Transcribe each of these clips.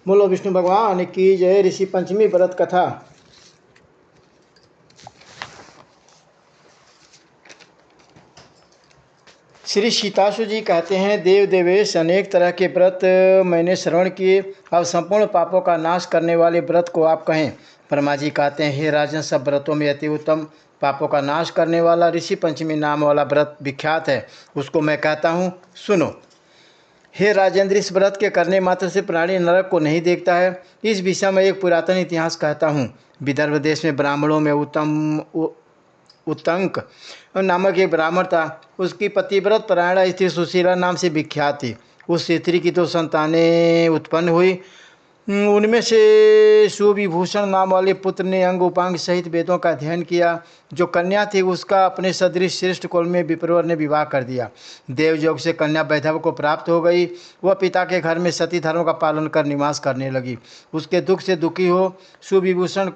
बोलो विष्णु भगवान की जय। ऋषि पंचमी व्रत कथा। श्री सीतासु जी कहते हैं, देव देवेश अनेक तरह के व्रत मैंने श्रवण किए, अब संपूर्ण पापों का नाश करने वाले व्रत को आप कहें। ब्रह्मा जी कहते हैं, हे राजन, सब व्रतों में अति उत्तम पापों का नाश करने वाला ऋषि पंचमी नाम वाला व्रत विख्यात है, उसको मैं कहता हूँ, सुनो। हे राजेंद्र, इस व्रत के करने मात्र से प्राणी नरक को नहीं देखता है। इस विषय में एक पुरातन इतिहास कहता हूँ। विदर्भ देश में ब्राह्मणों में उत्तंक नामक एक ब्राह्मण था। उसकी पतिव्रत परायणा स्त्री सुशीला नाम से विख्यात थी। उस स्त्री की 2 संतानें उत्पन्न हुई। उनमें से सुविभूषण नाम वाले पुत्र ने अंग उपांग सहित वेदों का अध्ययन किया। जो कन्या थी उसका अपने सदृश श्रेष्ठ कुल में विप्रवर ने विवाह कर दिया। देवयोग से कन्या वैधव को प्राप्त हो गई। वह पिता के घर में सती धर्म का पालन कर निवास करने लगी। उसके दुख से दुखी हो सुविभूषण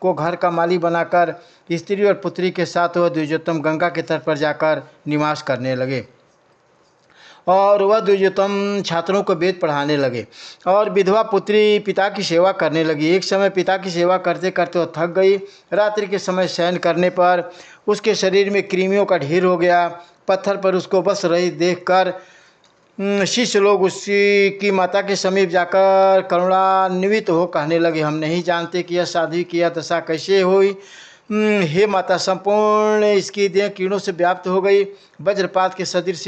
को घर का माली बनाकर स्त्री और पुत्री के साथ वह द्विजोत्तम गंगा के तट पर जाकर निवास करने लगे और वह द्विजोत्तम छात्रों को वेद पढ़ाने लगे और विधवा पुत्री पिता की सेवा करने लगी। एक समय पिता की सेवा करते करते वह थक गई। रात्रि के समय शयन करने पर उसके शरीर में कृमियों का ढेर हो गया। पत्थर पर उसको बस रही देखकर शिष्य लोग उसी की माता के समीप जाकर करुणान्वित हो कहने लगे, हम नहीं जानते कि यह साध्वी की यह दशा कैसे हुई। हे माता, संपूर्ण इसकी देह कीड़ों से व्याप्त हो गई। वज्रपात के सदृश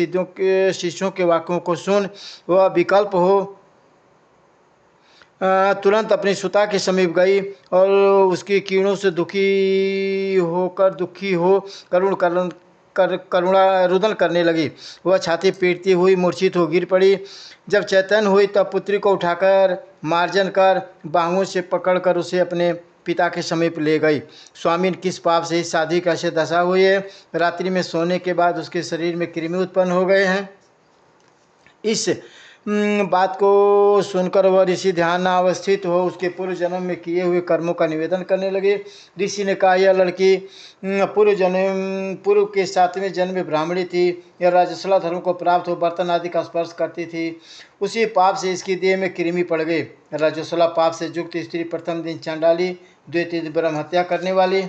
शिष्यों के वाक्यों को सुन वह विकल्प हो तुरंत अपनी सुता के समीप गई और उसकी कीड़ों से दुखी हो करुणा रुदन करने लगी। वह छाती पीटती हुई मूर्छित हो गिर पड़ी। जब चैतन्य हुई तब पुत्री को उठाकर मार्जन कर बाहुओं से पकड़कर उसे अपने पिता के समीप ले गई। स्वामी, किस पाप से इस साध्वी का ऐसे दशा हुई है? रात्रि में सोने के बाद उसके शरीर में कृमि उत्पन्न हो गए हैं। इस बात को सुनकर वह ऋषि ध्यान अवस्थित हो उसके पूर्व जन्म में किए हुए कर्मों का निवेदन करने लगे। ऋषि ने कहा, यह लड़की पूर्व के 7वें जन्म में ब्राह्मणी थी। यह राजसला धर्म को प्राप्त हो बर्तन आदि का स्पर्श करती थी। उसी पाप से इसकी देह में कृमि पड़ गई। राजसला पाप से युक्त स्त्री प्रथम दिन चंडाली, द्वितीय दिन ब्रह्म हत्या करने वाली,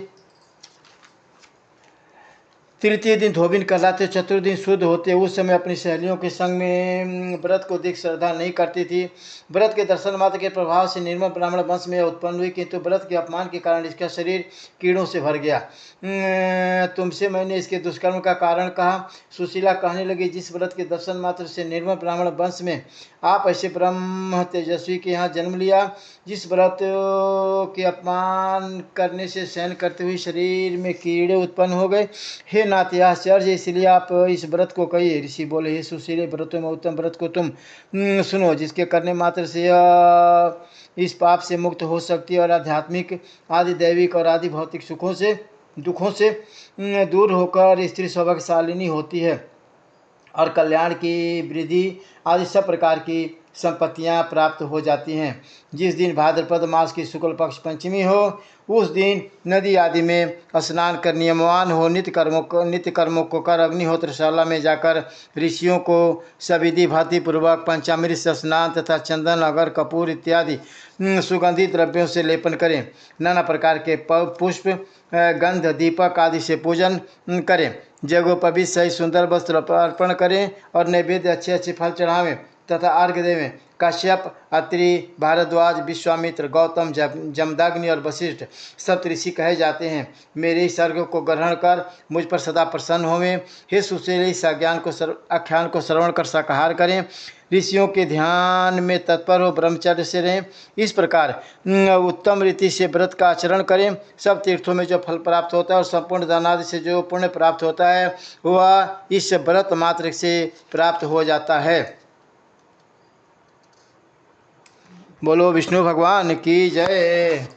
तृतीय दिन धोबिन कहलाते, चतुर्थ दिन शुद्ध होते। उस समय अपनी सहेलियों के संग में व्रत को देख श्रद्धा नहीं करती थी। व्रत के दर्शन मात्र के प्रभाव से निर्मल ब्राह्मण वंश में उत्पन्न हुई, किंतु व्रत के अपमान के कारण इसका शरीर कीड़ों से भर गया। तुमसे मैंने इसके दुष्कर्म का कारण कहा। सुशीला कहने लगी, जिस व्रत के दर्शन मात्र से निर्मल ब्राह्मण वंश में आप ऐसे ब्रह्म तेजस्वी के यहाँ जन्म लिया, जिस व्रत के अपमान करने से सहन करते हुए शरीर में कीड़े उत्पन्न हो गए। हे नाथ, यह आश्चर्य, इसलिए आप इस व्रत को कहिए। ऋषि बोले, हे सुशीले, व्रतों में उत्तम व्रत को तुम सुनो, जिसके करने मात्र से यह इस पाप से मुक्त हो सकती है और आध्यात्मिक, आदि दैविक और आदि भौतिक दुखों से दूर होकर स्त्री सौभाग्यशालिनी होती है और कल्याण की वृद्धि आदि सब प्रकार की संपत्तियां प्राप्त हो जाती हैं। जिस दिन भाद्रपद मास की शुक्ल पक्ष पंचमी हो उस दिन नदी आदि में स्नान कर नियमवान हो नित्य कर्मों को कर अग्निहोत्रशाला में जाकर ऋषियों को सविधि भांति पूर्वक पंचामृत से स्नान तथा चंदन, अगर, कपूर इत्यादि सुगंधित द्रव्यों से लेपन करें। नाना प्रकार के पुष्प, गंध, दीपक आदि से पूजन करें। जगोपवीत सहित सुंदर वस्त्र अर्पण करें और नैवेद्य अच्छे फल चढ़ावें तथा अर्घ्य देवें। कश्यप, अत्रि, भारद्वाज, विश्वामित्र, गौतम, जमदग्नि और वशिष्ठ सप्तऋषि कहे जाते हैं। मेरे इस अर्घ्य को ग्रहण कर मुझ पर सदा प्रसन्न होवें। हे सुशीले, इस आख्यान को श्रवण कर शाकाहार करें। ऋषियों के ध्यान में तत्पर हो ब्रह्मचर्य से रहें। इस प्रकार उत्तम रीति से व्रत का आचरण करें। सब तीर्थों में जो फल प्राप्त होता है और संपूर्ण दानादि से जो पुण्य प्राप्त होता है वह इस व्रत मात्र से प्राप्त हो जाता है। बोलो विष्णु भगवान की जय।